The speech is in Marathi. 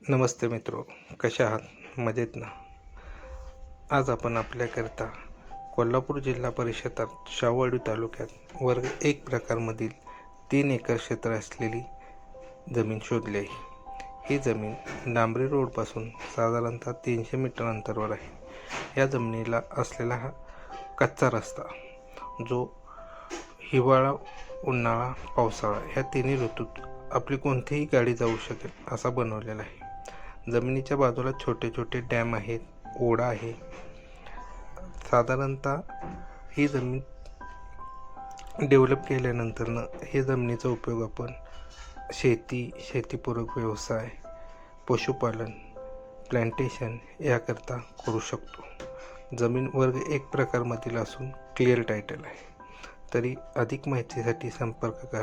नमस्ते मित्रो, कशा आहात? मजेत ना? आज आपण आपल्याकरता कोल्हापूर जिल्हा परिषदात शाहूवाडी तालुक्यात वर्ग 1 प्रकारमधील 3 एकर क्षेत्र असलेली जमीन शोधली आहे. ही जमीन डांबरी रोडपासून साधारणतः 300 मीटर अंतरावर आहे. या जमिनीला असलेला हा कच्चा रस्ता जो हिवाळा, उन्हाळा, पावसाळा ह्या तिन्ही ऋतूत आपली कोणतीही गाडी जाऊ शकेल असा बनवलेला आहे. जमिनीच्या बाजूला छोटे छोटे डॅम आहेत, ओढा आहे. साधारणतः ही जमीन डेव्हलप केल्यानंतरनं हे जमिनीचा उपयोग आपण शेतीपूरक व्यवसाय, पशुपालन, प्लांटेशन याकरता करू शकतो. जमीन वर्ग 1 प्रकारमधील असून क्लिअर टायटल आहे. तरी अधिक माहितीसाठी संपर्क करा.